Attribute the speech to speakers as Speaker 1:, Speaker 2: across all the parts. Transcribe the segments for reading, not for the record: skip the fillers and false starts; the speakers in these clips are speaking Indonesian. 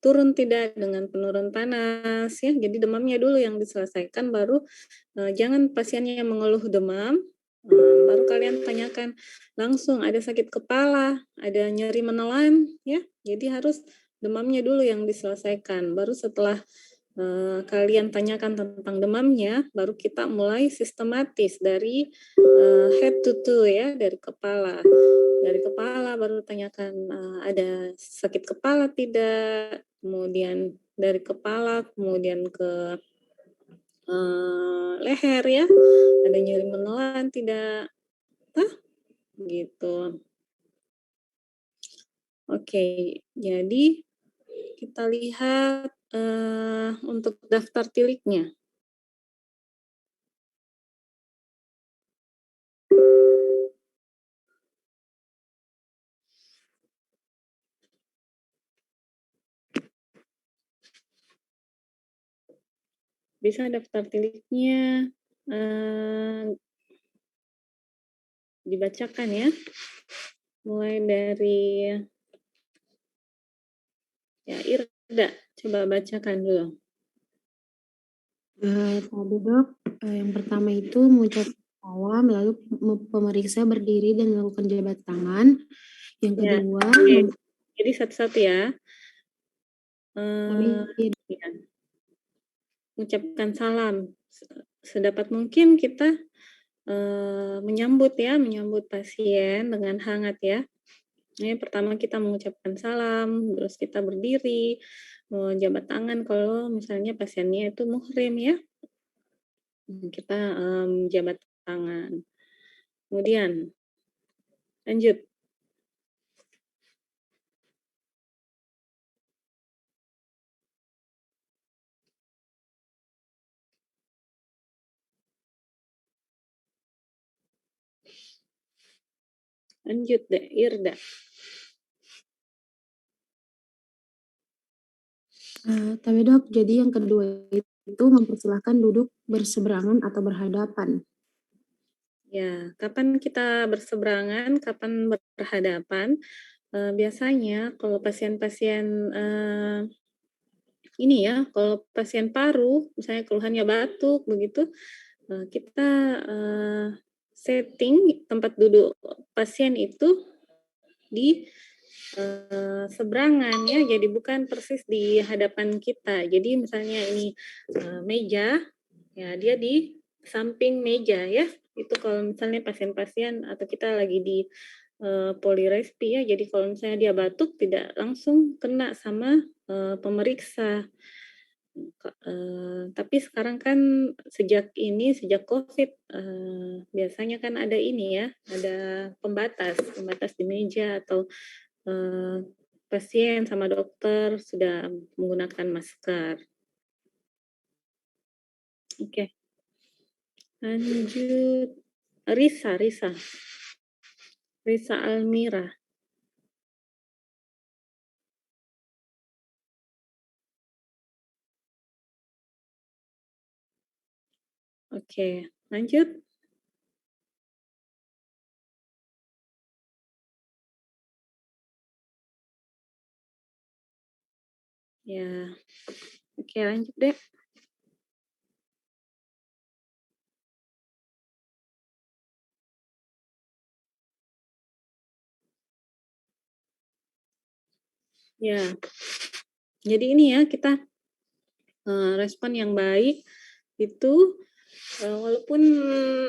Speaker 1: turun tidak dengan penurun panas ya. Jadi demamnya dulu yang diselesaikan, baru jangan pasiennya yang mengeluh demam, baru kalian tanyakan langsung ada sakit kepala, ada nyeri menelan ya. Jadi harus demamnya dulu yang diselesaikan. Baru setelah kalian tanyakan tentang demamnya, baru kita mulai sistematis dari head to toe ya, dari kepala. Dari kepala baru tanyakan ada sakit kepala tidak, kemudian dari kepala kemudian ke leher ya, ada nyeri menelan tidak, gitu. Oke, jadi kita lihat untuk daftar tiliknya. Bisa daftar tiliknya dibacakan ya, mulai dari ya Irda, coba bacakan dulu.
Speaker 2: Tadi dok, yang pertama itu mengucap salam, lalu pemeriksa berdiri dan melakukan jabat tangan. Yang
Speaker 1: Ya,
Speaker 2: kedua,
Speaker 1: jadi satu-satu ya. Ya. Mengucapkan salam. Sedapat mungkin kita menyambut pasien dengan hangat ya. Ini pertama kita mengucapkan salam, terus kita berdiri, jabat tangan kalau misalnya pasiennya itu muhrim ya. Kita jabat tangan. Kemudian lanjut. Lanjut deh, Irda.
Speaker 2: tapi dok, jadi yang kedua itu mempersilahkan duduk berseberangan atau berhadapan.
Speaker 1: Ya, kapan kita berseberangan, kapan berhadapan? Biasanya kalau pasien-pasien ini ya, kalau pasien paru, misalnya keluhannya batuk begitu, kita setting tempat duduk pasien itu di seberangan ya, jadi bukan persis di hadapan kita. Jadi misalnya ini meja, ya dia di samping meja ya. Itu kalau misalnya pasien-pasien atau kita lagi di polirespi ya, jadi kalau misalnya dia batuk tidak langsung kena sama pemeriksa. Tapi sekarang kan sejak COVID biasanya kan ada ini ya, ada pembatas di meja atau pasien sama dokter sudah menggunakan masker. Oke. Lanjut. Risa Almira. Oke, lanjut. Ya. Oke, lanjut deh. Ya. Jadi ini ya, kita respon yang baik itu walaupun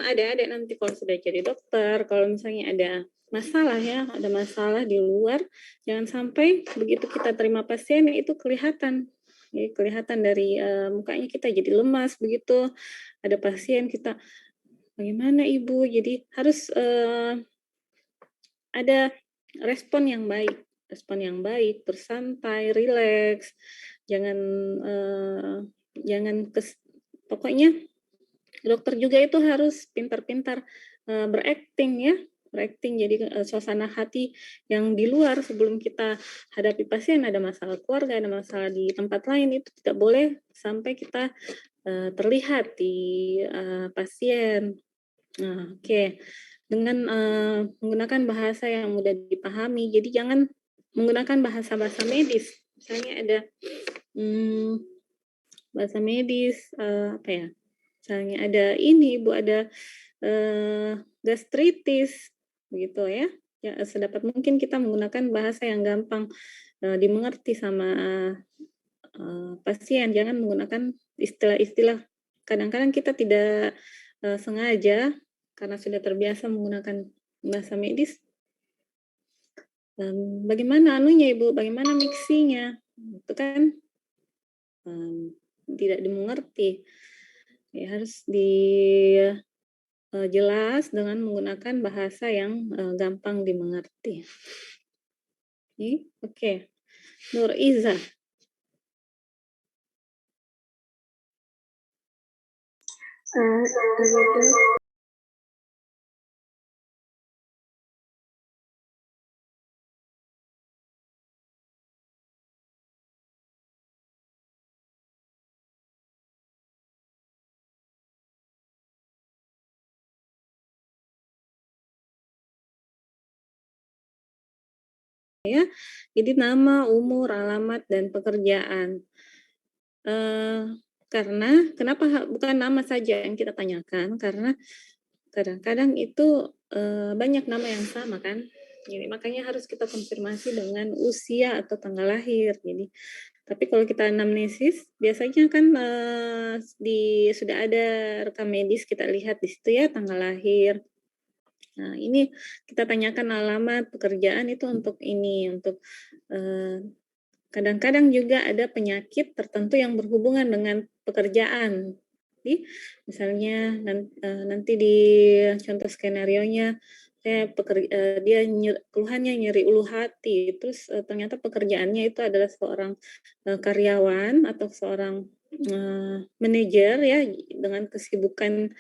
Speaker 1: ada nanti kalau sudah jadi dokter, kalau misalnya ada masalah ya, ada masalah di luar, jangan sampai begitu kita terima pasien itu kelihatan. Jadi kelihatan dari mukanya kita jadi lemas begitu. Ada pasien kita, bagaimana Ibu? Jadi harus ada respon yang baik, bersantai, rileks, jangan pokoknya dokter juga itu harus pintar-pintar berakting ya, jadi suasana hati yang di luar sebelum kita hadapi pasien, ada masalah keluarga, ada masalah di tempat lain, itu tidak boleh sampai kita terlihat di pasien. Nah, oke. Dengan menggunakan bahasa yang mudah dipahami, jadi jangan menggunakan bahasa-bahasa medis misalnya ada bahasa medis, apa ya, misalnya ada ini Ibu, ada gastritis, begitu ya. Ya, sedapat mungkin kita menggunakan bahasa yang gampang dimengerti sama pasien, jangan menggunakan istilah-istilah. Kadang-kadang kita tidak sengaja karena sudah terbiasa menggunakan bahasa medis. Bagaimana anunya Ibu, bagaimana mixinya, itu kan tidak dimengerti. Ya, harus jelas dengan menggunakan bahasa yang gampang dimengerti. Oke. Nur Iza. Ya, jadi nama, umur, alamat, dan pekerjaan. Karena kenapa bukan nama saja yang kita tanyakan, karena kadang-kadang itu banyak nama yang sama kan. Jadi makanya harus kita konfirmasi dengan usia atau tanggal lahir. Jadi tapi kalau kita anamnesis biasanya kan sudah ada rekam medis, kita lihat di situ ya tanggal lahir. Nah, ini kita tanyakan alamat, pekerjaan itu untuk ini, untuk kadang-kadang juga ada penyakit tertentu yang berhubungan dengan pekerjaan. Jadi, misalnya nanti di contoh skenarionya dia keluhannya nyeri ulu hati, terus ternyata pekerjaannya itu adalah seorang karyawan atau seorang manajer ya dengan kesibukan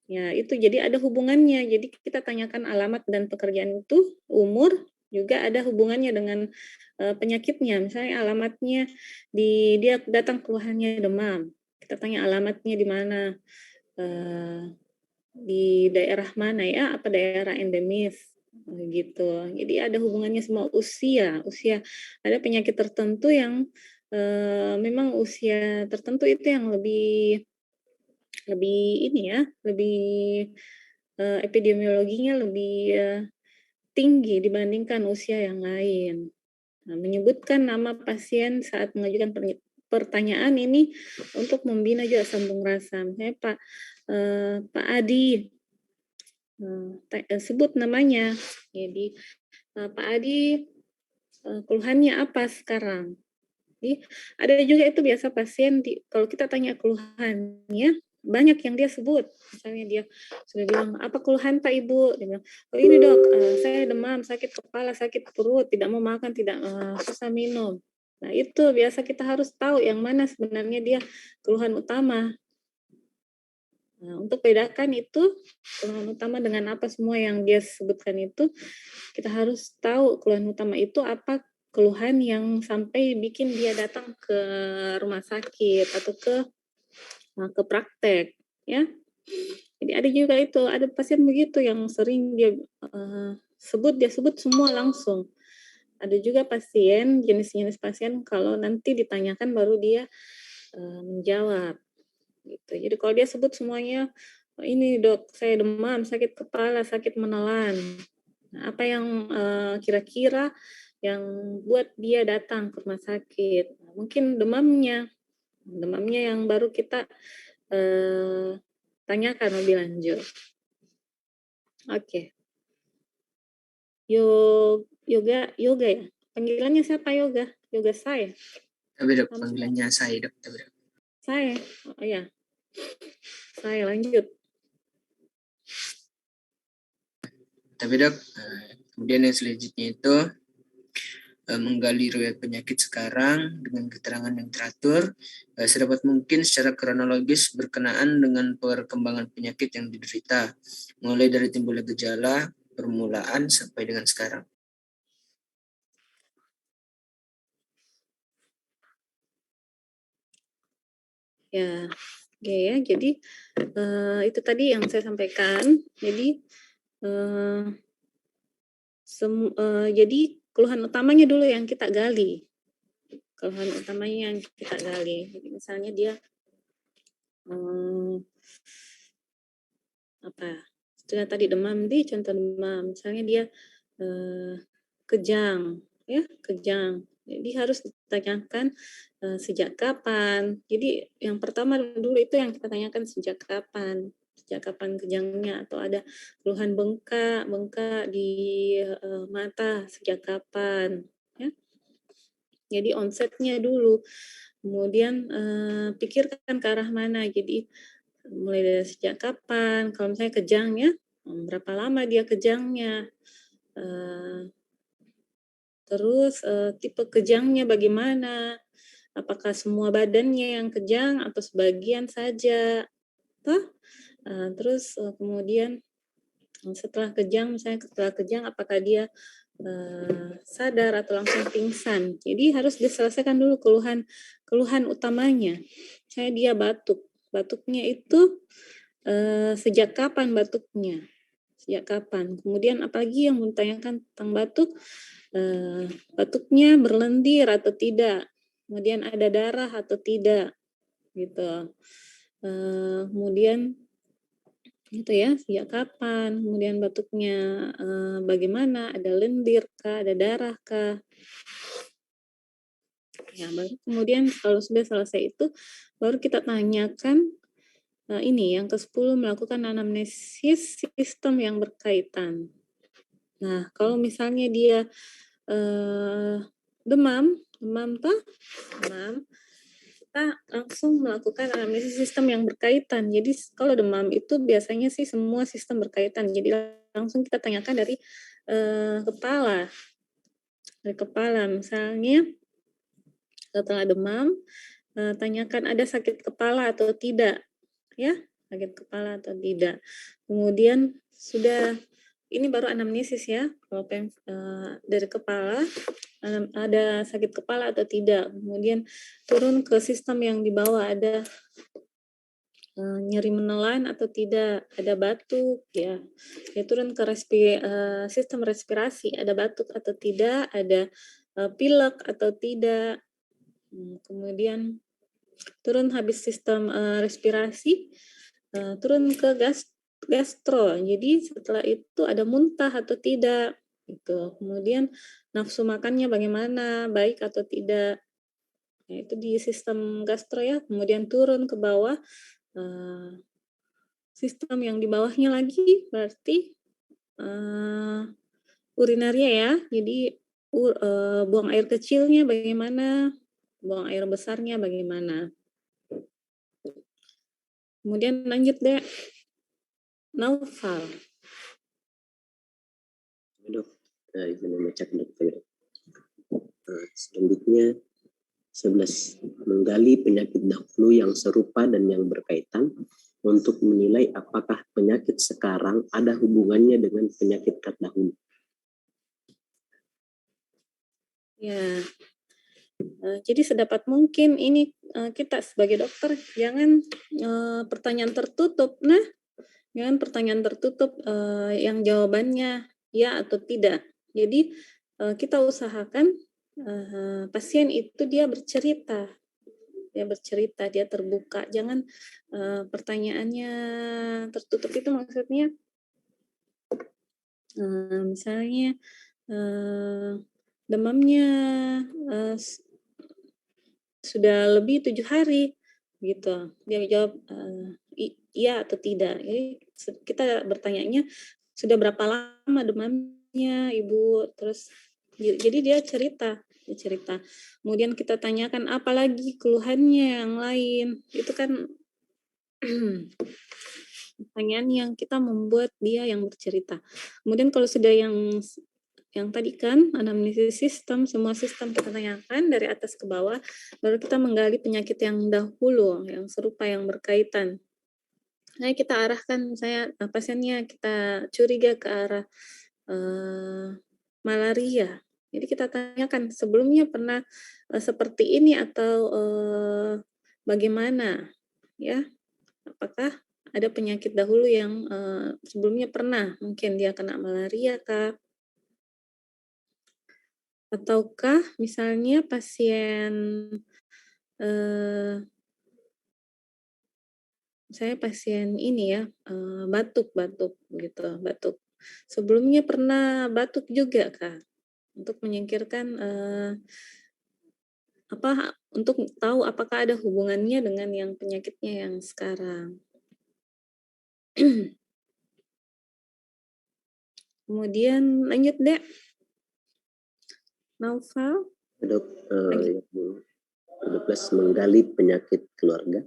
Speaker 1: ya itu jadi ada hubungannya. Jadi kita tanyakan alamat dan pekerjaan itu, umur juga ada hubungannya dengan penyakitnya. Misalnya alamatnya dia datang keluhannya demam, kita tanya alamatnya di mana, di daerah mana ya, apa daerah endemis gitu. Jadi ada hubungannya sama usia. Ada penyakit tertentu yang memang usia tertentu itu yang lebih ini ya, lebih epidemiologinya lebih tinggi dibandingkan usia yang lain. Nah, menyebutkan nama pasien saat mengajukan pertanyaan ini untuk membina juga sambung rasa. Misalnya Pak Adi, sebut namanya. Jadi Pak Adi keluhannya apa sekarang? Jadi ada juga itu biasa pasien kalau kita tanya keluhannya banyak yang dia sebut. Misalnya dia sudah bilang, apa keluhan Pak Ibu? Dia bilang, oh ini dok, saya demam, sakit kepala, sakit perut, tidak mau makan, tidak susah minum. Nah itu biasa kita harus tahu yang mana sebenarnya dia keluhan utama. Nah, untuk bedakan itu keluhan utama dengan apa semua yang dia sebutkan itu, kita harus tahu keluhan utama itu apa keluhan yang sampai bikin dia datang ke rumah sakit atau ke praktek, ya. Jadi ada juga itu, ada pasien begitu yang sering dia sebut semua langsung. Ada juga pasien, jenis-jenis pasien kalau nanti ditanyakan baru dia menjawab. Gitu. Jadi kalau dia sebut semuanya, ini dok, saya demam, sakit kepala, sakit menelan. Nah, apa yang kira-kira yang buat dia datang ke rumah sakit? Nah, mungkin demamnya yang baru kita tanyakan lebih lanjut. Oke. Yoga ya? Panggilannya siapa Yoga? Yoga saya?
Speaker 3: Tapi dok, panggilannya saya dok.
Speaker 1: Saya? Oh ya. Saya lanjut.
Speaker 3: Tapi dok, kemudian yang selanjutnya itu menggali riwayat penyakit sekarang dengan keterangan yang teratur, sedapat mungkin secara kronologis berkenaan dengan perkembangan penyakit yang diderita, mulai dari timbulnya gejala, permulaan, sampai dengan sekarang.
Speaker 1: Ya, oke ya. Jadi itu tadi yang saya sampaikan. Jadi jadi keluhan utamanya dulu yang kita gali. Keluhan utamanya yang kita gali. Jadi misalnya dia sudah tadi demam, contoh demam. Misalnya dia kejang, ya kejang. Jadi harus ditanyakan sejak kapan. Jadi yang pertama dulu itu yang kita tanyakan sejak kapan kejangnya, atau ada keluhan bengkak di mata sejak kapan, ya. Jadi onsetnya dulu, kemudian pikirkan ke arah mana. Jadi mulai dari sejak kapan, kalau misalnya kejangnya, berapa lama dia kejangnya, terus tipe kejangnya bagaimana, apakah semua badannya yang kejang atau sebagian saja, toh? Terus kemudian setelah kejang apakah dia sadar atau langsung pingsan. Jadi harus diselesaikan dulu keluhan utamanya. Misalnya dia batuknya itu sejak kapan batuknya, sejak kapan. Kemudian apalagi yang ditanyakan tentang batuk, batuknya berlendir atau tidak, kemudian ada darah atau tidak, gitu. Kemudian gitu ya, sejak kapan, kemudian batuknya bagaimana, ada lendir kah, ada darah kah. Ya, baru kemudian kalau sudah selesai itu, baru kita tanyakan ini yang ke-10, melakukan anamnesis sistem yang berkaitan. Nah, kalau misalnya dia demam, kita langsung melakukan anamnesis sistem yang berkaitan. Jadi kalau demam itu biasanya sih semua sistem berkaitan. Jadi langsung kita tanyakan dari kepala. Dari kepala, misalnya setelah demam, tanyakan ada sakit kepala atau tidak, ya, sakit kepala atau tidak. Kemudian sudah, ini baru anamnesis ya, kalau dari kepala ada sakit kepala atau tidak. Kemudian turun ke sistem yang di bawah, ada nyeri menelan atau tidak, ada batuk ya. Ya turun ke sistem respirasi, ada batuk atau tidak, ada pilek atau tidak. Kemudian turun habis sistem respirasi, turun ke gastro. Jadi setelah itu ada muntah atau tidak, gitu. Kemudian nafsu makannya bagaimana, baik atau tidak. Nah, itu di sistem gastro ya. Kemudian turun ke bawah, sistem yang di bawahnya lagi berarti urinaria ya. Jadi buang air kecilnya bagaimana, buang air besarnya bagaimana. Kemudian lanjut deh, Naufal.
Speaker 4: Dok, izin membacakan dokter. Selanjutnya 11, menggali penyakit dahulu yang serupa dan yang berkaitan untuk menilai apakah penyakit sekarang ada hubungannya dengan penyakit terdahulu.
Speaker 1: Ya, jadi sedapat mungkin ini kita sebagai dokter jangan pertanyaan tertutup. Nah, jangan pertanyaan tertutup yang jawabannya ya atau tidak. Jadi kita usahakan pasien itu dia bercerita, dia terbuka. Jangan pertanyaannya tertutup, itu maksudnya misalnya demamnya sudah lebih 7 hari gitu. Dia jawab iya atau tidak. Jadi kita bertanyanya sudah berapa lama demamnya Ibu, terus jadi dia cerita. Kemudian kita tanyakan apa lagi keluhannya yang lain. Itu kan pertanyaan yang kita membuat dia yang bercerita. Kemudian kalau sudah yang tadi kan anamnesis sistem, semua sistem kita tanyakan dari atas ke bawah, baru kita menggali penyakit yang dahulu, yang serupa, yang berkaitan. Nah, kita arahkan, misalnya pasiennya kita curiga ke arah malaria. Jadi kita tanyakan sebelumnya pernah seperti ini atau bagaimana, ya? Apakah ada penyakit dahulu yang sebelumnya pernah, mungkin dia kena malaria kah? Ataukah misalnya pasien, saya pasien ini ya, batuk gitu, batuk. Sebelumnya pernah batuk juga Kak? Untuk menyingkirkan, untuk tahu apakah ada hubungannya dengan yang penyakitnya yang sekarang. Kemudian lanjut Dek. Naufal.
Speaker 4: Dok,
Speaker 1: Lagi.
Speaker 4: yang ke-12 menggali penyakit keluarga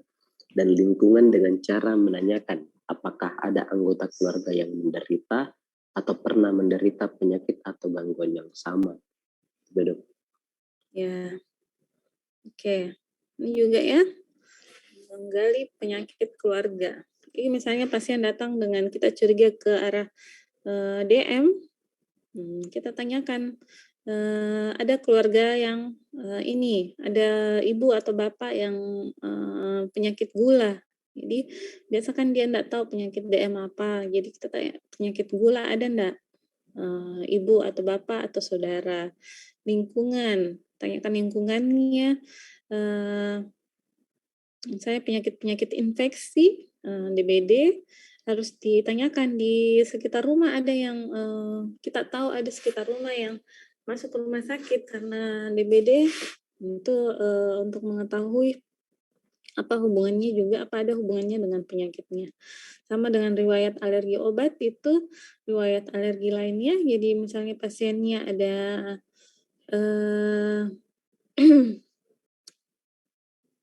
Speaker 4: dan lingkungan dengan cara menanyakan apakah ada anggota keluarga yang menderita atau pernah menderita penyakit atau gangguan yang sama. Dok.
Speaker 1: Ya. Oke. Ini juga ya. Menggali penyakit keluarga. Ini misalnya pasien datang dengan kita curiga ke arah DM, kita tanyakan, ada keluarga yang ini, ada ibu atau bapak yang penyakit gula. Jadi biasa kan dia enggak tahu penyakit DM apa, jadi kita tanya, penyakit gula ada enggak? Ibu atau bapak atau saudara. Lingkungan, tanyakan lingkungannya, misalnya penyakit-penyakit infeksi, DBD, harus ditanyakan di sekitar rumah ada yang kita tahu ada sekitar rumah yang masuk ke rumah sakit karena DBD, itu untuk mengetahui apa hubungannya juga, apa ada hubungannya dengan penyakitnya. Sama dengan riwayat alergi obat itu, riwayat alergi lainnya, jadi misalnya pasiennya ada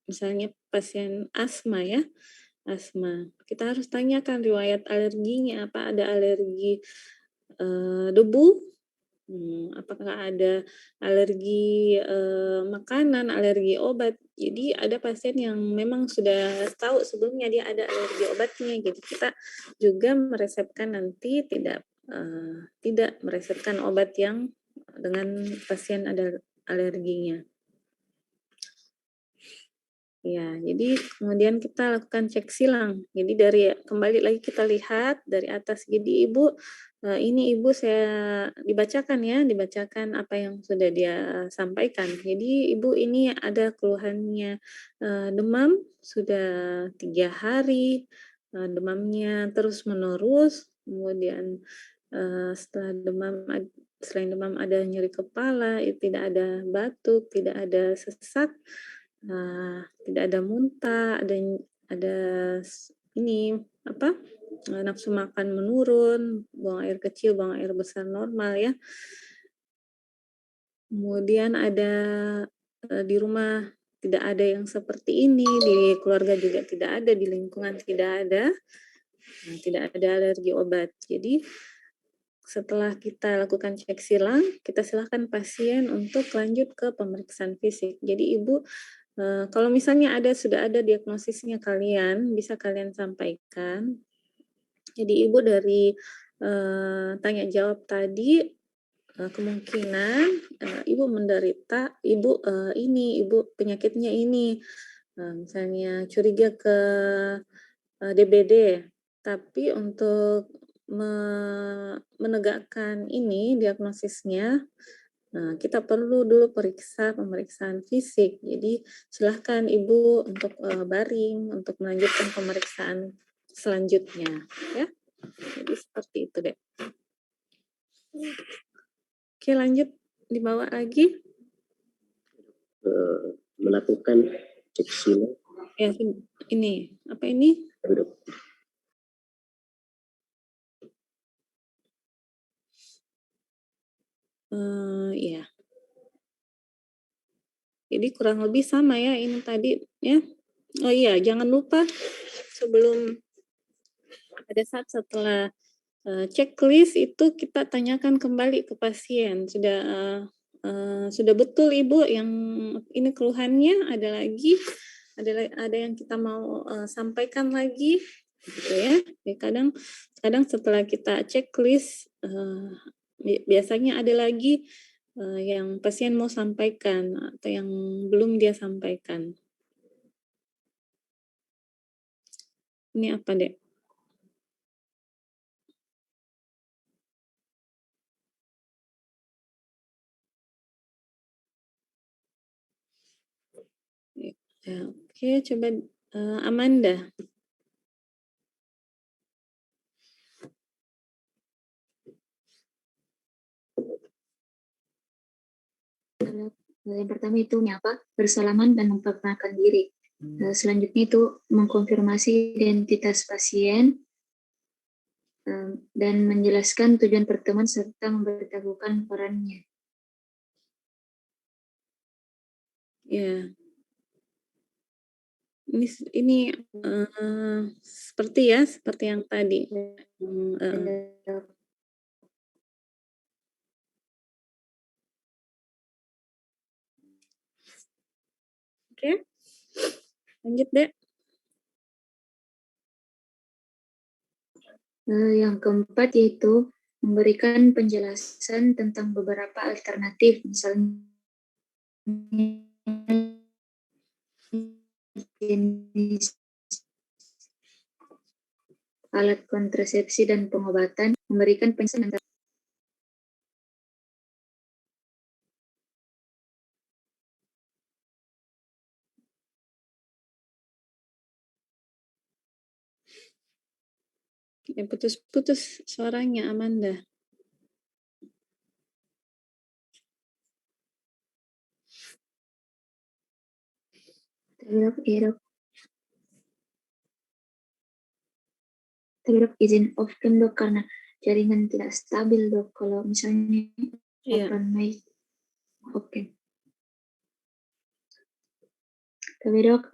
Speaker 1: misalnya pasien asma ya, asma. Kita harus tanyakan riwayat alerginya, apa ada alergi debu, apakah ada alergi makanan, alergi obat. Jadi ada pasien yang memang sudah tahu sebelumnya dia ada alergi obatnya, jadi kita juga meresepkan nanti tidak meresepkan obat yang dengan pasien ada alerginya. Ya, jadi kemudian kita lakukan cek silang. Jadi kembali lagi kita lihat dari atas. Jadi Ibu, ini Ibu saya dibacakan apa yang sudah dia sampaikan. Jadi Ibu ini ada keluhannya demam sudah 3 hari, demamnya terus menerus, kemudian selain demam ada nyeri kepala, tidak ada batuk, tidak ada sesak, tidak ada muntah, ada nafsu makan menurun, buang air kecil, buang air besar normal ya. Kemudian ada di rumah tidak ada yang seperti ini, di keluarga juga tidak ada, di lingkungan tidak ada, tidak ada alergi obat. Jadi setelah kita lakukan cek silang, kita silakan pasien untuk lanjut ke pemeriksaan fisik. Jadi Ibu, kalau misalnya sudah ada diagnosisnya kalian, bisa kalian sampaikan. Jadi Ibu dari tanya jawab tadi, kemungkinan Ibu menderita, Ibu penyakitnya ini, misalnya curiga ke DBD, tapi untuk menegakkan ini diagnosisnya, kita perlu dulu pemeriksaan fisik. Jadi silahkan Ibu untuk baring untuk melanjutkan pemeriksaan selanjutnya, ya. Jadi seperti itu deh. Oke, lanjut dibawa lagi.
Speaker 4: Melakukan cek silang.
Speaker 1: Ya, ini apa ini?
Speaker 4: Dok.
Speaker 1: Ya. Jadi kurang lebih sama ya ini tadi ya. Oh iya, jangan lupa sebelum pada saat setelah checklist itu kita tanyakan kembali ke pasien, sudah betul Ibu yang ini keluhannya, ada yang kita mau sampaikan lagi gitu ya. Jadi kadang setelah kita checklist biasanya ada lagi yang pasien mau sampaikan atau yang belum dia sampaikan. Ini apa, Dek? Ya, oke, coba Amanda.
Speaker 5: Yang pertama itu menyapa, bersalaman, dan memperkenalkan diri. Selanjutnya itu mengkonfirmasi identitas pasien dan menjelaskan tujuan pertemuan serta memberitahukan perannya.
Speaker 1: Ya. Ini seperti yang tadi. Oke. Lanjut, Dek.
Speaker 5: Yang keempat yaitu memberikan penjelasan tentang beberapa alternatif, misalnya jenis alat kontrasepsi dan pengobatan, memberikan penjelasan tentang
Speaker 1: Ya, putus-putus suaranya Amanda.
Speaker 5: Dok, izin off-cam dok karena jaringan tidak stabil dok. Kalau misalnya open mic, oke. Tapi dok,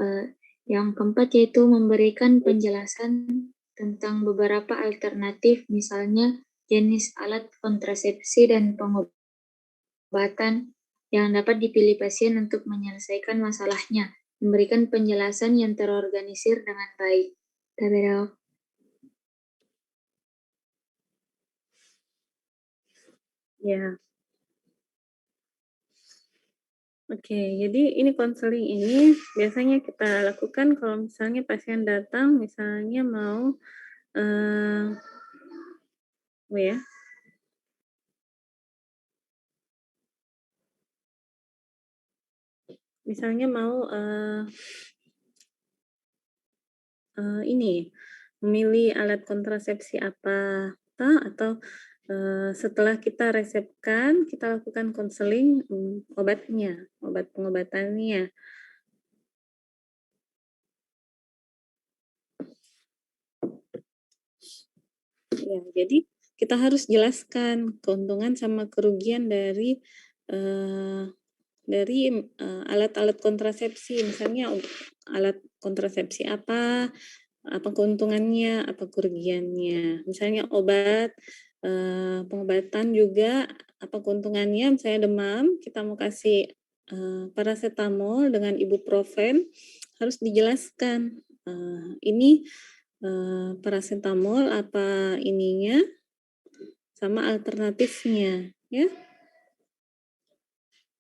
Speaker 5: yang keempat yaitu memberikan penjelasan tentang beberapa alternatif, misalnya jenis alat kontrasepsi dan pengobatan yang dapat dipilih pasien untuk menyelesaikan masalahnya, memberikan penjelasan yang terorganisir dengan baik. Tapi dok.
Speaker 1: Ya. Oke, jadi ini konseling ini biasanya kita lakukan kalau misalnya pasien datang, misalnya mau misalnya mau ini memilih alat kontrasepsi apa atau setelah kita resepkan, kita lakukan konseling obat pengobatannya. Ya, jadi kita harus jelaskan keuntungan sama kerugian dari alat-alat kontrasepsi, misalnya alat kontrasepsi apa keuntungannya, apa kerugiannya. Misalnya obat pengobatan juga apa keuntungannya, misalnya demam, kita mau kasih paracetamol dengan ibuprofen, harus dijelaskan ini paracetamol apa ininya sama alternatifnya, ya.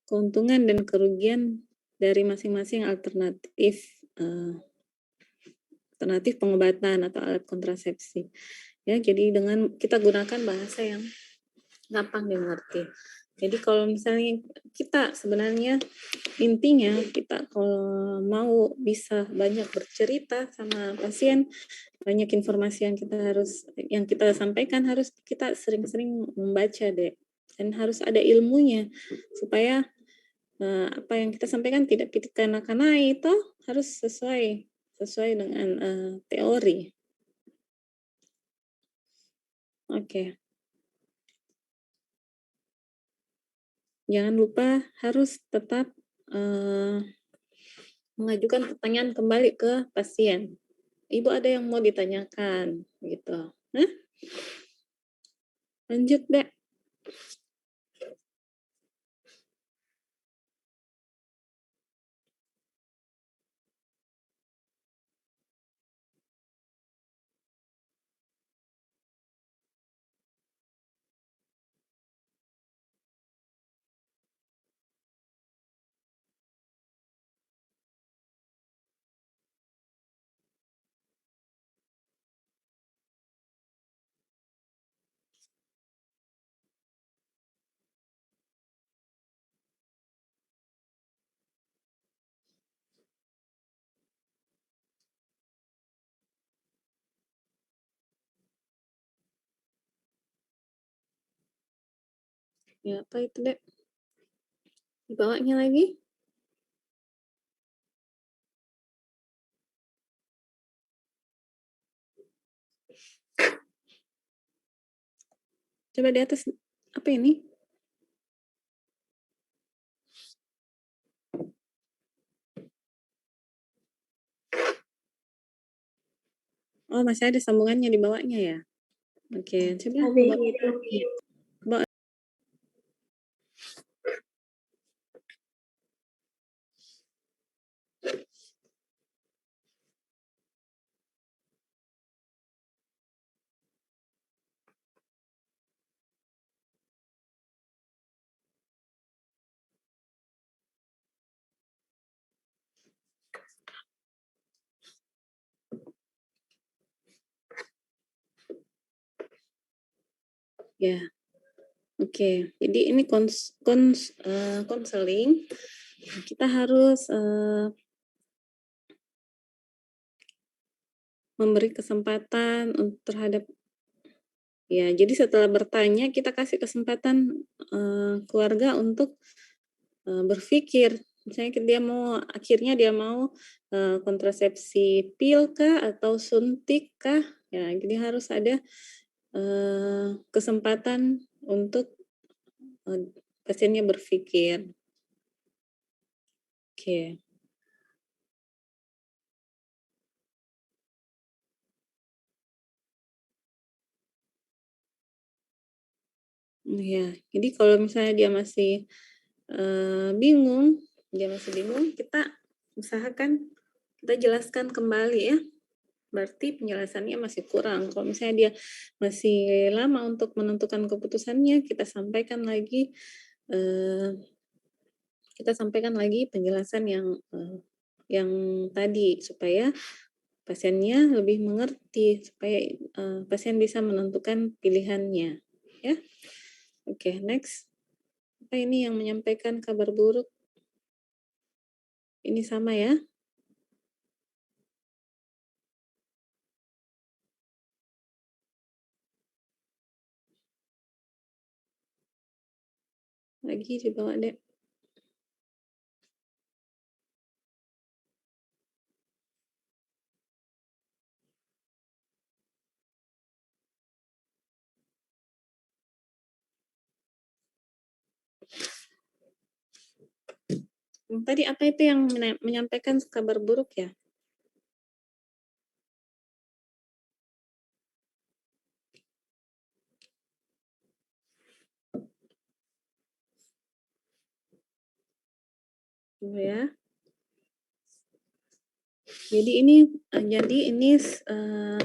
Speaker 1: Keuntungan dan kerugian dari masing-masing alternatif pengobatan atau alat kontrasepsi. Ya, jadi dengan kita gunakan bahasa yang gampang dimengerti. Jadi kalau misalnya kita sebenarnya intinya kita kalau mau bisa banyak bercerita sama pasien, banyak informasi yang kita sampaikan harus kita sering-sering membaca deh, dan harus ada ilmunya supaya apa yang kita sampaikan tidak pitikanak-kanai itu harus sesuai dengan teori. Oke. Jangan lupa harus tetap mengajukan pertanyaan kembali ke pasien. Ibu ada yang mau ditanyakan, gitu. Lanjut, Dek. Ya, apa itu, Dek? Dibawanya lagi. Coba di atas, apa ini? Oh, masih ada sambungannya di bawahnya ya? Oke, coba bawa. Ya, oke. Jadi ini konseling. Kita harus memberi kesempatan terhadap, ya. Jadi setelah bertanya kita kasih kesempatan keluarga untuk berpikir. Misalnya akhirnya dia mau kontrasepsi pil kah atau suntik kah? Ya, jadi harus ada kesempatan untuk pasiennya berpikir. Oke. Ya, jadi kalau misalnya dia masih bingung, kita usahakan kita jelaskan kembali ya. Berarti penjelasannya masih kurang. Kalau misalnya dia masih lama untuk menentukan keputusannya, kita sampaikan lagi penjelasan yang tadi supaya pasiennya lebih mengerti, supaya pasien bisa menentukan pilihannya, ya. Oke, next. Apa ini yang menyampaikan kabar buruk? Ini sama ya? Lagi dibawa, Dek. Tadi apa itu yang menyampaikan kabar buruk ya? Tunggu ya. Jadi ini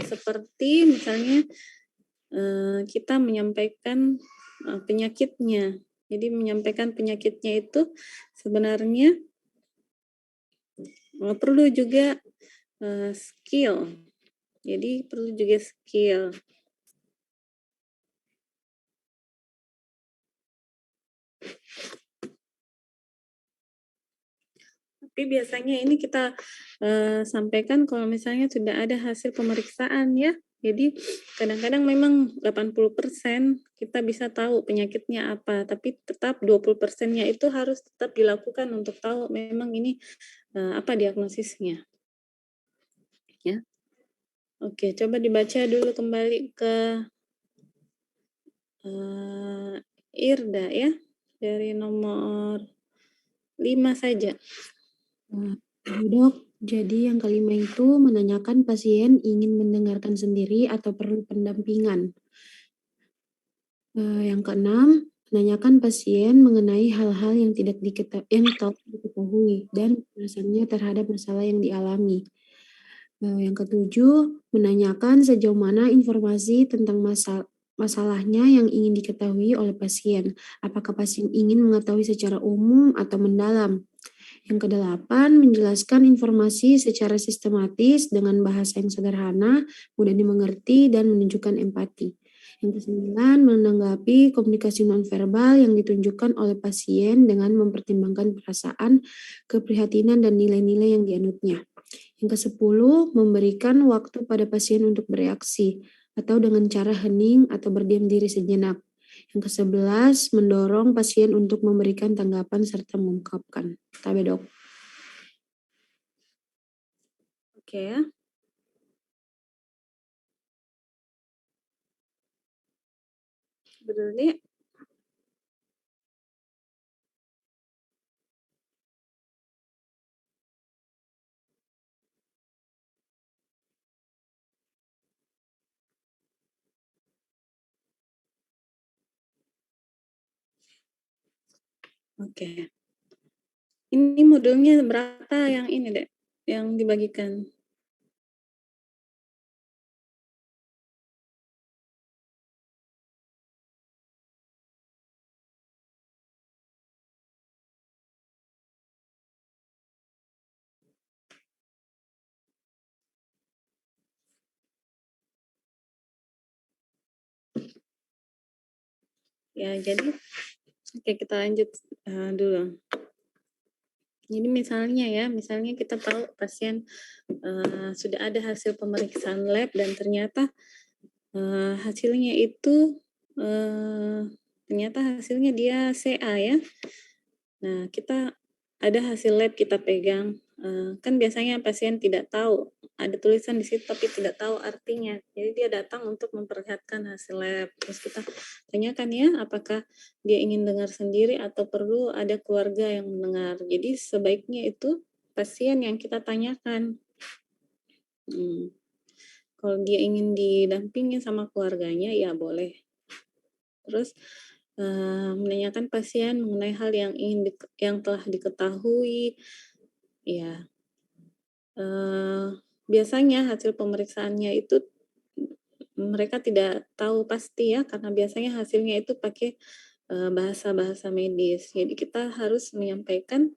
Speaker 1: seperti misalnya kita menyampaikan penyakitnya. Jadi menyampaikan penyakitnya itu sebenarnya perlu juga skill. Jadi perlu juga skill. Tapi biasanya ini kita sampaikan kalau misalnya sudah ada hasil pemeriksaan ya. Jadi kadang-kadang memang 80% kita bisa tahu penyakitnya apa, tapi tetap 20%-nya itu harus tetap dilakukan untuk tahu memang ini apa diagnosisnya. Ya. Oke, coba dibaca dulu kembali ke Irda ya, dari nomor 5 saja.
Speaker 2: Dok, jadi yang kelima itu menanyakan pasien ingin mendengarkan sendiri atau perlu pendampingan. Yang keenam, menanyakan pasien mengenai hal-hal yang telah diketahui dan alasannya terhadap masalah yang dialami. Yang ketujuh, menanyakan sejauh mana informasi tentang masalahnya yang ingin diketahui oleh pasien. Apakah pasien ingin mengetahui secara umum atau mendalam? Yang kedelapan, menjelaskan informasi secara sistematis dengan bahasa yang sederhana, mudah dimengerti, dan menunjukkan empati. Yang kesembilan, menanggapi komunikasi nonverbal yang ditunjukkan oleh pasien dengan mempertimbangkan perasaan, keprihatinan, dan nilai-nilai yang dianutnya. Yang kesepuluh, memberikan waktu pada pasien untuk bereaksi, atau dengan cara hening atau berdiam diri sejenak. Yang ke-11, mendorong pasien untuk memberikan tanggapan serta mengungkapkan. Tabe dok.
Speaker 1: Oke ya. Berarti oke. Ini modulnya berapa yang ini, Dek? Yang dibagikan? Ya, jadi oke kita lanjut dulu. Jadi misalnya kita tahu pasien sudah ada hasil pemeriksaan lab dan ternyata hasilnya itu ternyata hasilnya dia CA ya. Nah, kita ada hasil lab kita pegang. Kan biasanya pasien tidak tahu, ada tulisan di situ tapi tidak tahu artinya. Jadi dia datang untuk memperlihatkan hasil lab. Terus kita tanyakan ya, apakah dia ingin dengar sendiri atau perlu ada keluarga yang mendengar. Jadi sebaiknya itu pasien yang kita tanyakan. Kalau dia ingin didampingi sama keluarganya, ya boleh. Terus menanyakan pasien mengenai hal yang telah diketahui, ya. Biasanya hasil pemeriksaannya itu mereka tidak tahu pasti ya, karena biasanya hasilnya itu pakai bahasa-bahasa medis. Jadi kita harus menyampaikan,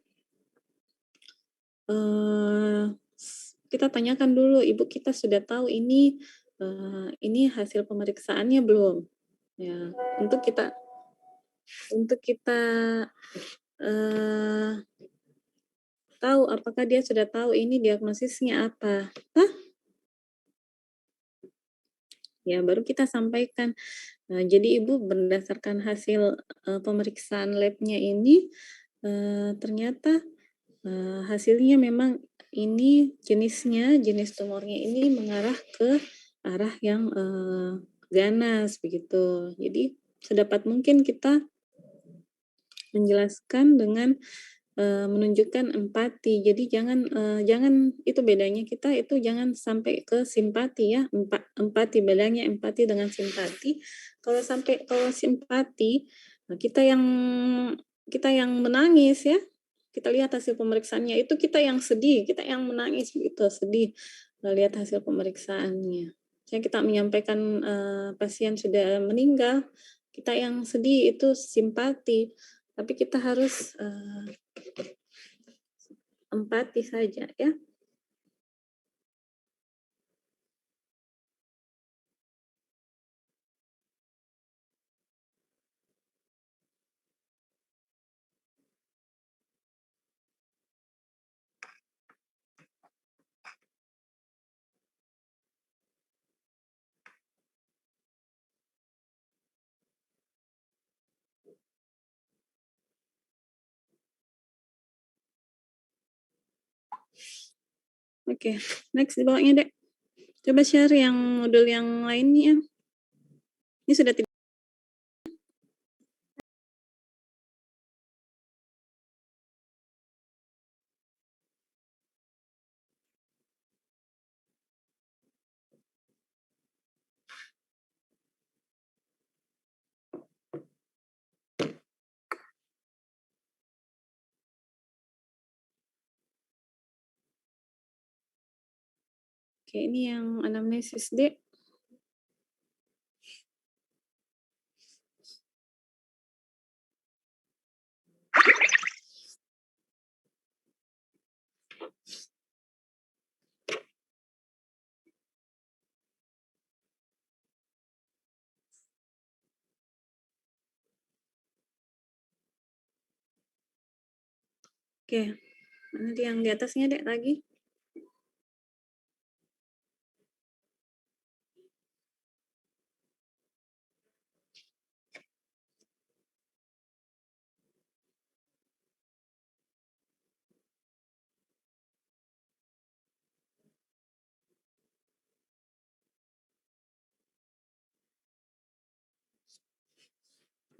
Speaker 1: kita tanyakan dulu, ibu kita sudah tahu ini hasil pemeriksaannya belum? Ya, untuk kita tahu apakah dia sudah tahu ini diagnosisnya apa. Ya, baru kita sampaikan. Jadi ibu berdasarkan hasil pemeriksaan labnya ini ternyata hasilnya memang ini jenis tumornya ini mengarah ke arah yang ganas begitu. Jadi sedapat mungkin kita menjelaskan dengan menunjukkan empati. Jadi jangan itu bedanya kita itu jangan sampai ke simpati ya. Empati, bedanya empati dengan simpati. Kalau simpati, kita yang menangis ya. Kita lihat hasil pemeriksaannya itu kita yang sedih, kita yang menangis gitu, sedih lihat hasil pemeriksaannya. Kita menyampaikan pasien sudah meninggal, kita yang sedih itu simpati. Tapi kita harus empati saja ya. Oke, next di bawahnya, Dek. Coba share yang modul yang lainnya. Ini sudah tidak. Oke, ini yang anamnesis, Dek. Oke, nanti yang di atasnya, Dek, lagi.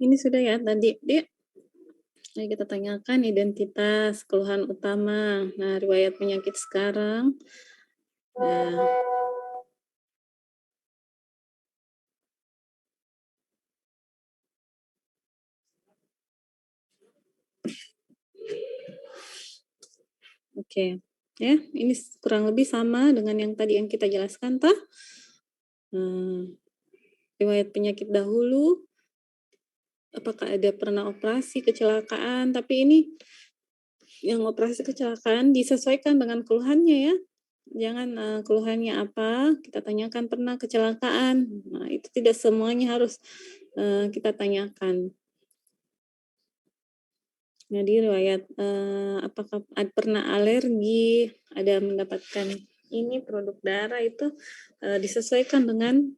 Speaker 1: Ini sudah ya tadi, Dek. Mari kita tanyakan identitas, keluhan utama. Nah, riwayat penyakit sekarang. Nah, oke. Ya, ini kurang lebih sama dengan yang tadi yang kita jelaskan, toh. Riwayat penyakit dahulu, apakah ada pernah operasi kecelakaan, tapi ini yang operasi kecelakaan disesuaikan dengan keluhannya ya. Jangan keluhannya apa, kita tanyakan pernah kecelakaan. Nah, itu tidak semuanya harus kita tanyakan. Jadi riwayat apakah pernah alergi, ada mendapatkan ini produk darah itu disesuaikan dengan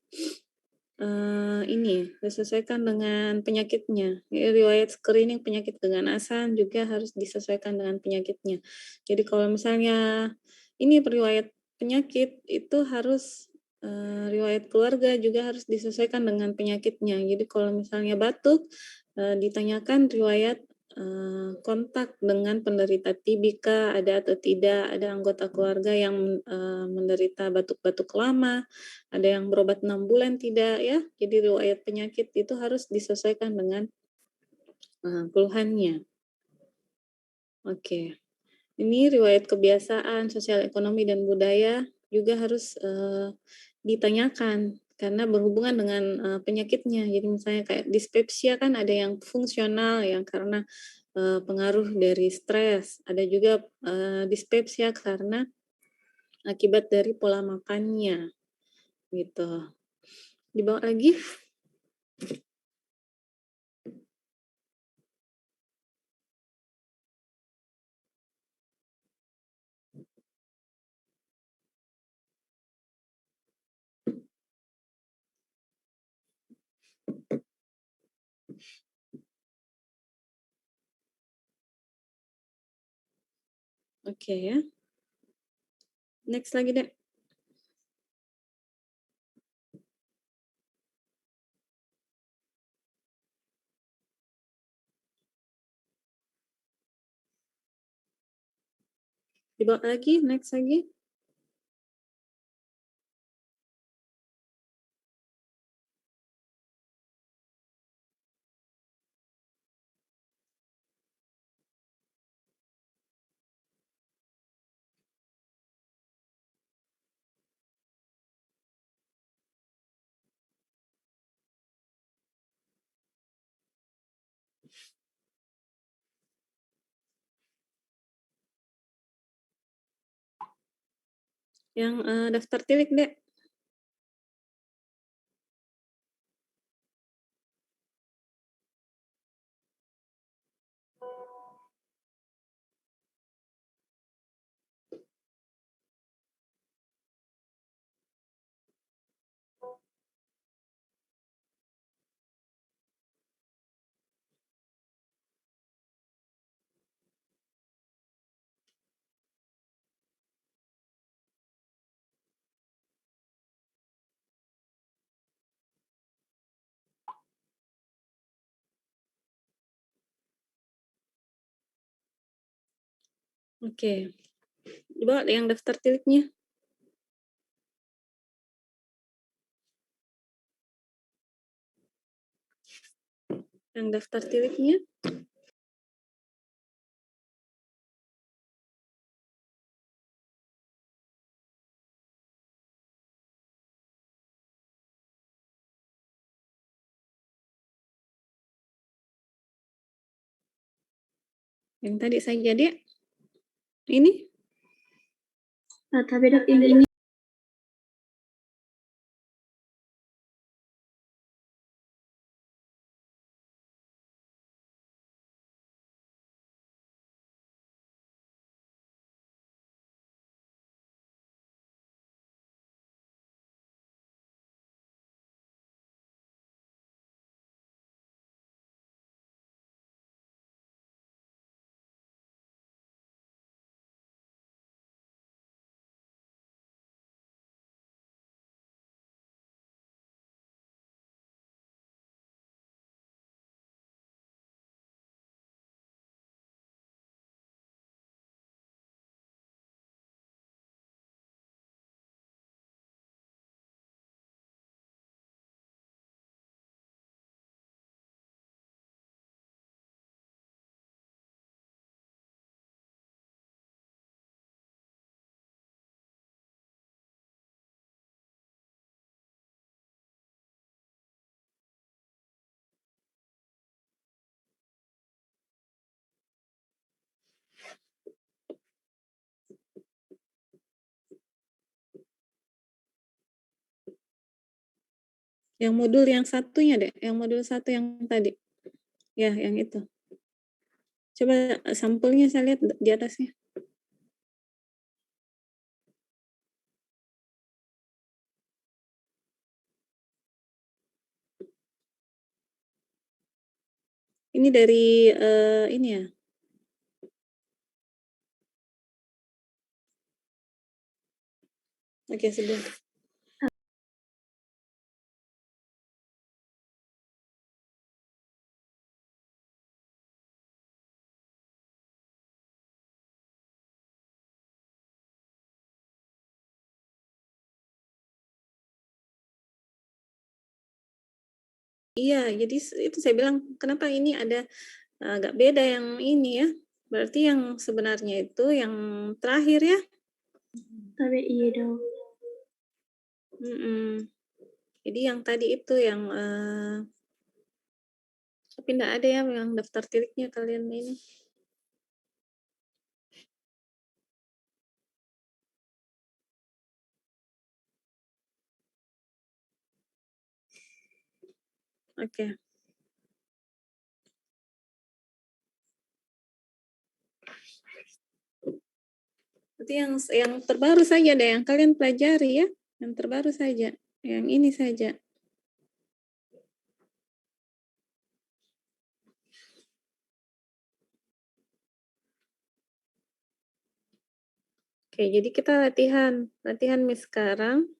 Speaker 1: disesuaikan dengan penyakitnya. Riwayat screening penyakit keganasan juga harus disesuaikan dengan penyakitnya. Jadi kalau misalnya ini riwayat penyakit itu harus riwayat keluarga juga harus disesuaikan dengan penyakitnya. Jadi kalau misalnya batuk ditanyakan riwayat kontak dengan penderita TB kah, ada atau tidak, ada anggota keluarga yang menderita batuk-batuk lama, ada yang berobat 6 bulan tidak ya. Jadi riwayat penyakit itu harus disesuaikan dengan keluhannya. Oke. Ini riwayat kebiasaan, sosial ekonomi dan budaya juga harus ditanyakan karena berhubungan dengan penyakitnya. Jadi misalnya kayak dispepsia kan ada yang fungsional yang karena pengaruh dari stres, ada juga dispepsia karena akibat dari pola makannya gitu. Dibawa lagi. Oke ya. Next lagi, Dek. Dibawa lagi, next lagi. Yang daftar tilik, Dek. Oke. Dibawa yang daftar tiliknya. Yang daftar tiliknya. Yang tadi saja, Dek. Ini.
Speaker 5: Tapi Dok, ini
Speaker 1: Yang modul yang satunya deh, yang modul 1 yang tadi. Ya, yang itu. Coba sampulnya saya lihat di atasnya. Ini dari ini ya. Oke, sebentar. Iya, jadi itu saya bilang kenapa ini ada agak beda yang ini ya. Berarti yang sebenarnya itu yang terakhir ya.
Speaker 5: Tapi iya dong.
Speaker 1: Jadi yang tadi itu yang tapi enggak ada ya yang daftar tiliknya kalian ini. Oke. Berarti yang terbaru saja deh yang kalian pelajari ya. Yang terbaru saja. Yang ini saja. Oke, jadi kita latihan. Latihan Miss sekarang.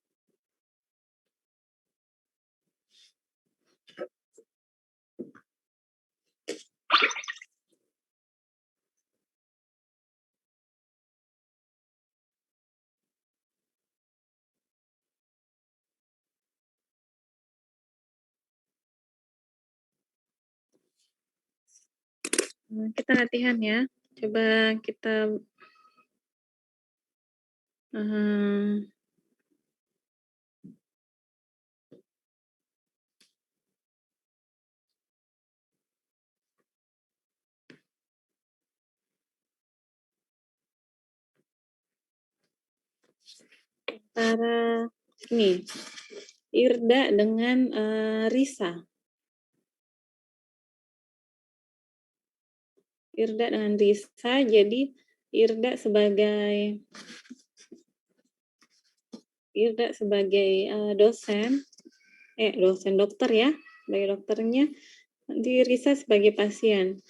Speaker 1: Kita latihan ya. Coba kita antara ini Irda dengan Risa. Irda dengan Risa, jadi Irda sebagai dosen dokter ya, sebagai dokternya, nanti Risa sebagai pasien.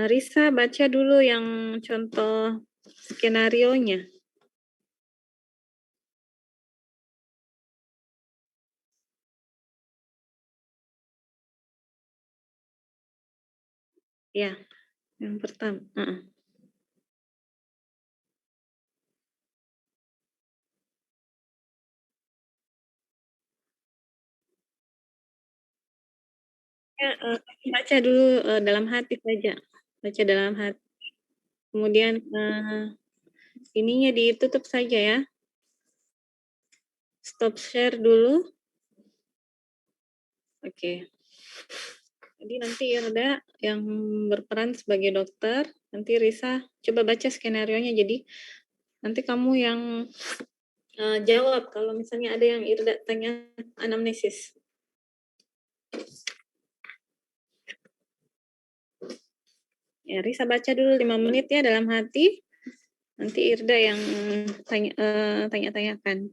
Speaker 1: Risa baca dulu yang contoh skenarionya. Ya, yang pertama. Ya, baca dulu dalam hati saja. Baca dalam hati. Kemudian ininya ditutup saja ya. Stop share dulu. Oke. Jadi nanti Irda yang berperan sebagai dokter, nanti Risa coba baca skenarionya. Jadi nanti kamu yang jawab kalau misalnya ada yang Irda tanya anamnesis. Ya, Risa baca dulu 5 menit ya dalam hati. Nanti Irda yang tanya-tanyakan.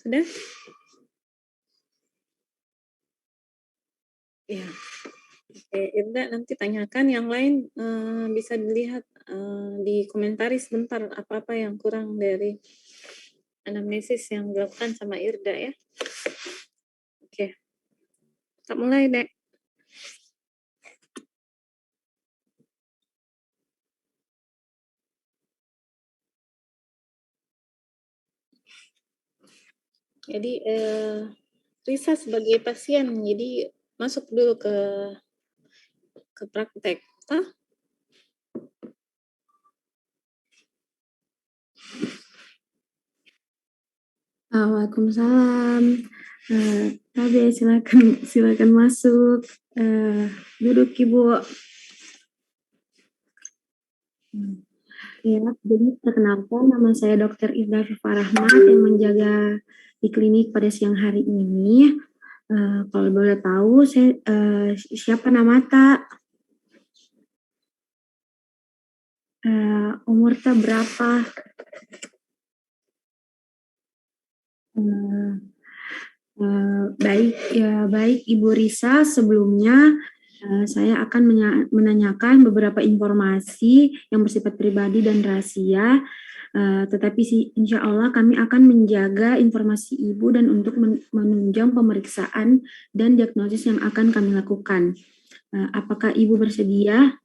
Speaker 1: Sudah? Ya. Oke, Irda nanti tanyakan yang lain, bisa dilihat di komentari sebentar apa-apa yang kurang dari anamnesis yang dilakukan sama Irda ya. Oke. Kita mulai, Dek. Jadi Risa sebagai pasien, jadi masuk dulu ke praktek.
Speaker 2: Waalaikumsalam. Tabe, silakan masuk. Duduk Ibu. Ya, jadi perkenalkan nama saya Dr. Irda Fifa Rahmat yang menjaga di klinik pada siang hari ini. Kalau boleh tahu, saya siapa nama Tak? Umur Tak berapa? Baik Ibu Risa, sebelumnya saya akan menanyakan beberapa informasi yang bersifat pribadi dan rahasia, tetapi insya Allah kami akan menjaga informasi Ibu dan untuk menunjang pemeriksaan dan diagnosis yang akan kami lakukan. Apakah Ibu bersedia?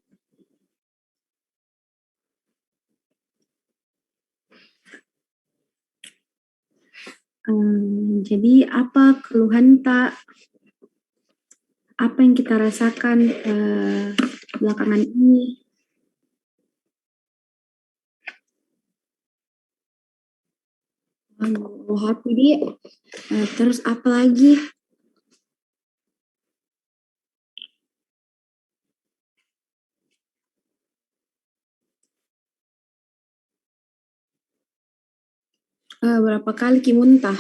Speaker 2: Jadi apa keluhan Tak? Apa yang kita rasakan belakangan ini? Hati dia. Terus apa lagi? Berapa kali Ki muntah?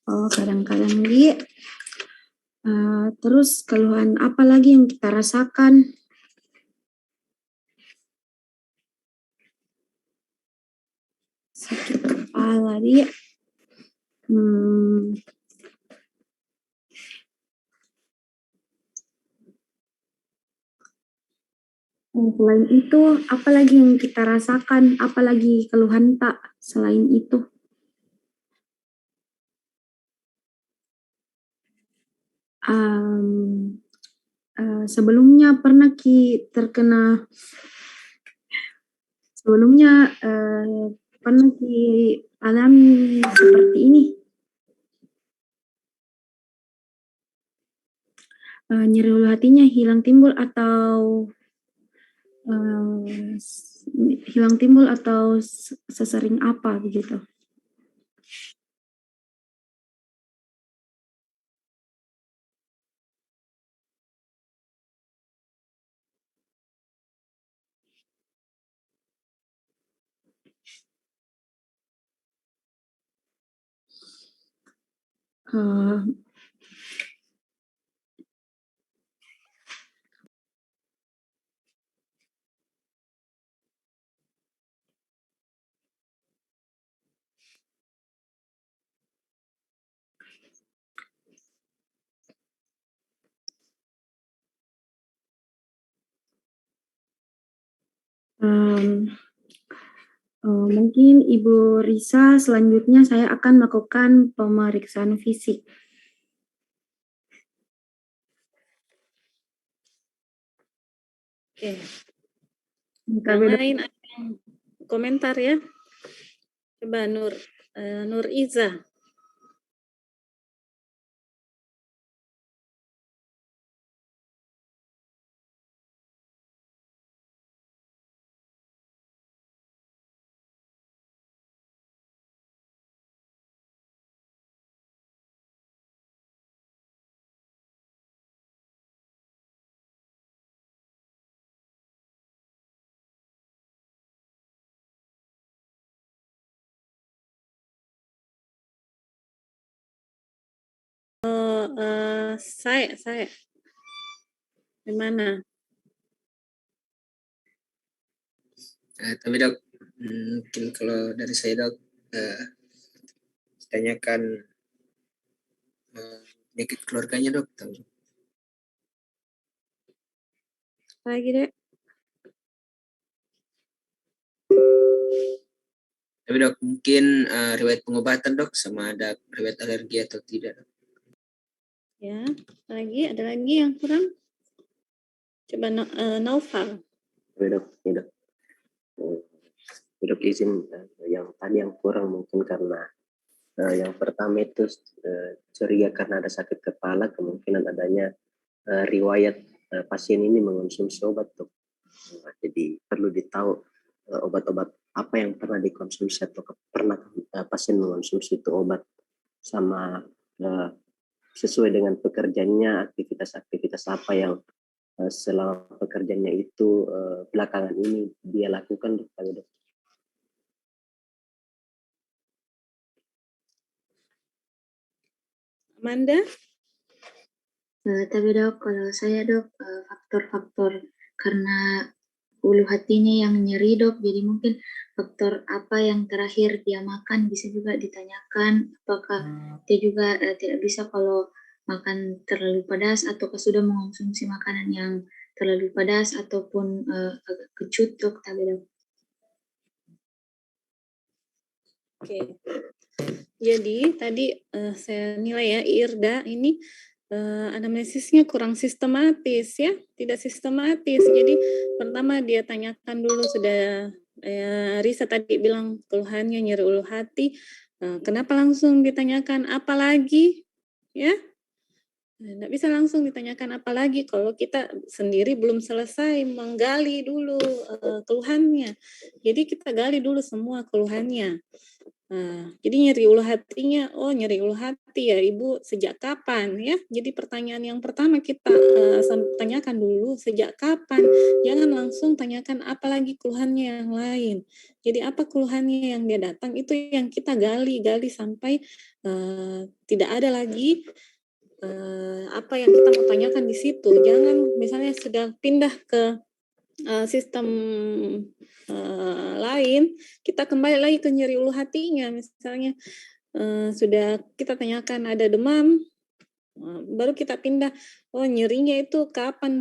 Speaker 2: Oh, kadang-kadang Li. Terus keluhan apa lagi yang kita rasakan? Sakit kepala Li. Selain itu, apa lagi yang kita rasakan? Apa lagi keluhan Tak selain itu? Sebelumnya pernah Ki terkena pernah Ki alami seperti ini? Nyeri ulu hatinya hilang timbul atau sesering apa begitu? Mungkin Ibu Risa, selanjutnya saya akan melakukan pemeriksaan fisik.
Speaker 1: Oke. Yang lain ada yang komentar ya? Coba Nur Iza. Saya. Di mana?
Speaker 3: Tapi dok, mungkin kalau dari saya dok, tanyakan penyakit keluarganya dok.
Speaker 1: Lagi dek.
Speaker 3: Tapi dok, mungkin riwayat pengobatan dok, sama ada riwayat alergi atau tidak dok?
Speaker 1: Ya, ada lagi yang kurang? Coba Naufal.
Speaker 4: Dok, ya dok. Dok izin yang tadi yang kurang mungkin karena yang pertama itu curiga karena ada sakit kepala, kemungkinan adanya riwayat pasien ini mengonsumsi obat dok. Jadi perlu ditahu obat-obat apa yang pernah dikonsumsi atau pernah pasien mengonsumsi itu obat, sama sesuai dengan pekerjaannya, aktivitas-aktivitas apa yang selama pekerjaannya itu belakangan ini dia lakukan dok.
Speaker 1: Amanda?
Speaker 5: Tapi dok, kalau saya dok, faktor-faktor karena ulu hatinya yang nyeri dok, jadi mungkin faktor apa yang terakhir dia makan bisa juga ditanyakan, apakah dia juga tidak bisa kalau makan terlalu pedas ataukah sudah mengonsumsi makanan yang terlalu pedas ataupun agak kecut dok, tapi dok.
Speaker 1: Oke. Jadi tadi saya nilai ya Irda ini anamnesisnya kurang sistematis ya, tidak sistematis. Jadi pertama dia tanyakan dulu, sudah Risa tadi bilang keluhannya nyeri ulu hati, kenapa langsung ditanyakan apa lagi ya? Nggak bisa langsung ditanyakan apa lagi kalau kita sendiri belum selesai menggali dulu keluhannya. Jadi kita gali dulu semua keluhannya. Jadi nyeri ulu hatinya, oh nyeri ulu hati ya Ibu sejak kapan ya? Jadi pertanyaan yang pertama kita tanyakan dulu sejak kapan, jangan langsung tanyakan apa lagi keluhannya yang lain. Jadi apa keluhannya yang dia datang itu yang kita gali sampai tidak ada lagi apa yang kita mau tanyakan di situ. Jangan misalnya sudah pindah ke sistem lain, kita kembali lagi ke nyeri ulu hatinya. Misalnya sudah kita tanyakan ada demam, baru kita pindah, oh nyerinya itu kapan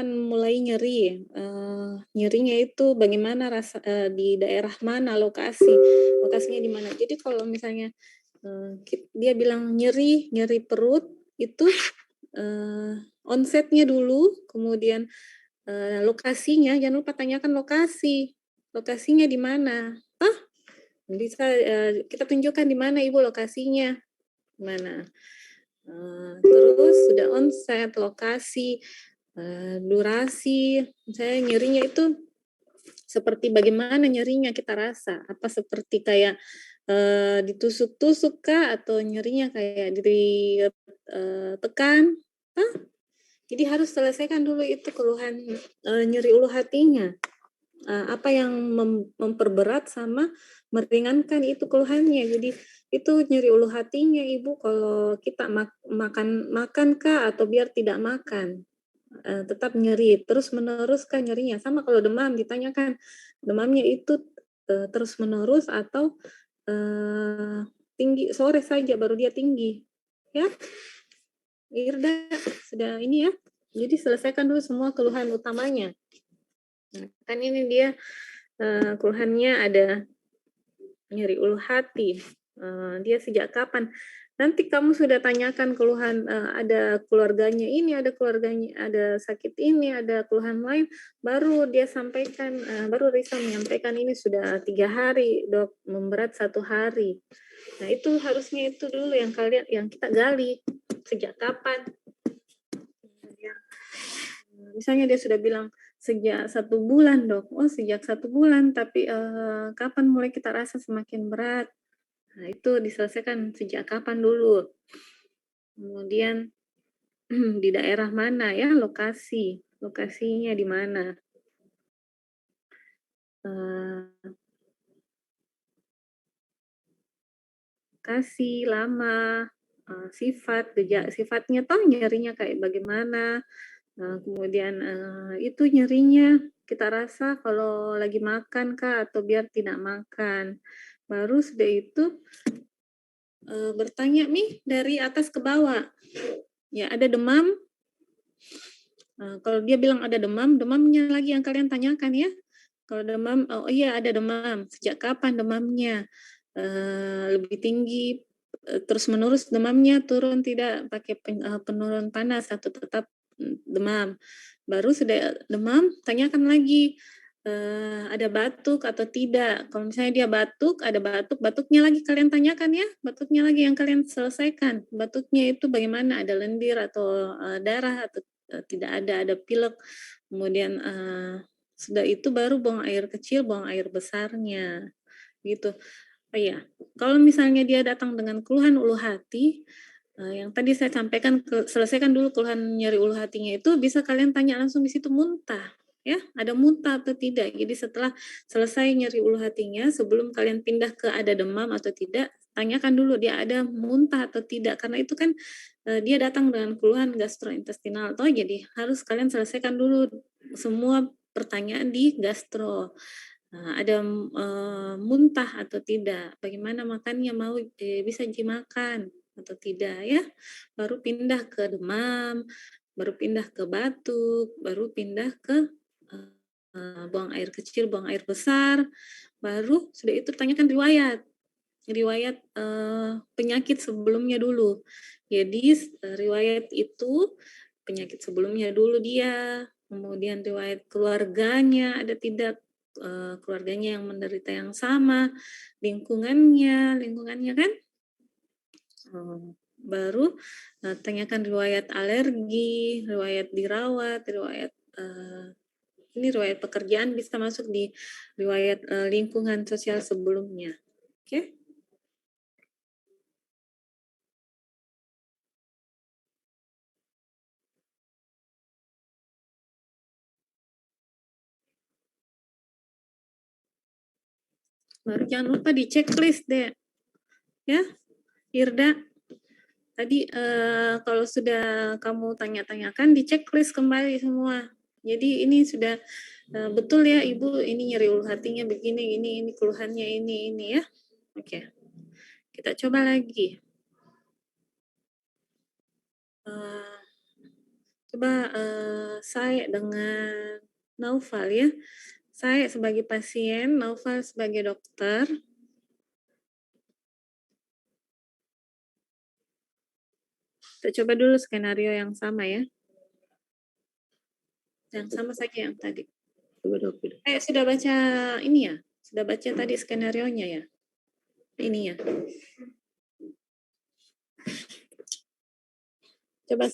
Speaker 1: mulai nyeri, nyerinya itu bagaimana rasa, di daerah mana, lokasinya di mana. Jadi kalau misalnya dia bilang nyeri perut itu onsetnya dulu, kemudian lokasinya, jangan lupa tanyakan lokasinya di mana. Bisa kita tunjukkan di mana Ibu lokasinya, mana. Terus sudah onset, lokasi, durasi, misalnya nyerinya itu seperti bagaimana nyerinya kita rasa, apa seperti kayak ditusuk-tusuk kah, atau nyerinya kayak ditekan, jadi harus selesaikan dulu itu keluhan nyeri ulu hatinya. Apa yang memperberat sama meringankan itu keluhannya. Jadi itu nyeri ulu hatinya Ibu kalau kita makan kah atau biar tidak makan. Tetap nyeri, terus menerus kah nyerinya. Sama kalau demam ditanyakan, demamnya itu terus menerus atau tinggi, sore saja baru dia tinggi. Ya. Irda, sudah ini ya. Jadi selesaikan dulu semua keluhan utamanya. Nah, kan ini dia keluhannya ada nyeri ulu hati. Dia sejak kapan? Nanti kamu sudah tanyakan keluhan, ada keluarganya ini, ada sakit ini, ada keluhan lain, baru dia sampaikan, baru Risa menyampaikan ini sudah 3 hari, dok, memberat 1 hari. Nah itu harusnya itu dulu yang kita gali, sejak kapan. Misalnya dia sudah bilang sejak 1 bulan dok, oh sejak 1 bulan, tapi kapan mulai kita rasa semakin berat? Nah itu diselesaikan sejak kapan dulu. Kemudian di daerah mana ya, lokasinya di mana? Lokasi, lama, sifatnya toh nyerinya kayak bagaimana, kemudian itu nyerinya kita rasa kalau lagi makan kah atau biar tidak makan. Baru sudah itu bertanya nih dari atas ke bawah. Ya, ada demam. Kalau dia bilang ada demam, demamnya lagi yang kalian tanyakan ya. Kalau demam, oh iya ada demam. Sejak kapan demamnya? Lebih tinggi, terus menerus demamnya turun tidak pakai penurun panas atau tetap demam. Baru sudah demam, tanyakan lagi ada batuk atau tidak. Kalau misalnya dia batuk, ada batuk, batuknya lagi kalian tanyakan ya, batuknya lagi yang kalian selesaikan. Batuknya itu bagaimana? Ada lendir atau darah atau tidak ada pilek. Kemudian sudah itu baru buang air kecil, buang air besarnya, gitu. Oh iya, kalau misalnya dia datang dengan keluhan ulu hati, yang tadi saya sampaikan, selesaikan dulu keluhan nyeri ulu hatinya itu, bisa kalian tanya langsung di situ muntah, ya, ada muntah atau tidak. Jadi setelah selesai nyeri ulu hatinya, sebelum kalian pindah ke ada demam atau tidak, tanyakan dulu dia ada muntah atau tidak, karena itu kan dia datang dengan keluhan gastrointestinal, toh jadi harus kalian selesaikan dulu semua pertanyaan di gastro. Ada muntah atau tidak, bagaimana makannya, mau bisa dimakan atau tidak ya, baru pindah ke demam, baru pindah ke batuk, baru pindah ke buang air kecil, buang air besar, baru sudah itu tanyakan riwayat penyakit sebelumnya dulu. Jadi riwayat itu penyakit sebelumnya dulu dia, kemudian riwayat keluarganya ada tidak, keluarganya yang menderita yang sama, lingkungannya kan, baru tanyakan riwayat alergi, riwayat dirawat, riwayat ini riwayat pekerjaan bisa masuk di riwayat lingkungan sosial sebelumnya. Oke? Baru jangan lupa di checklist deh, ya, Irda. Tadi kalau sudah kamu tanya-tanyakan di checklist kembali semua. Jadi ini sudah betul ya Ibu, ini nyeri ulu hatinya begini, ini keluhannya ini ya. Oke, kita coba lagi. Coba saya dengan Naufal ya. Saya sebagai pasien, Naufal sebagai dokter. Kita coba dulu skenario yang sama ya. Yang sama saja yang tadi.
Speaker 4: Coba dok.
Speaker 1: Sudah baca ini ya? Sudah baca tadi skenario-nya ya? Ini ya. Coba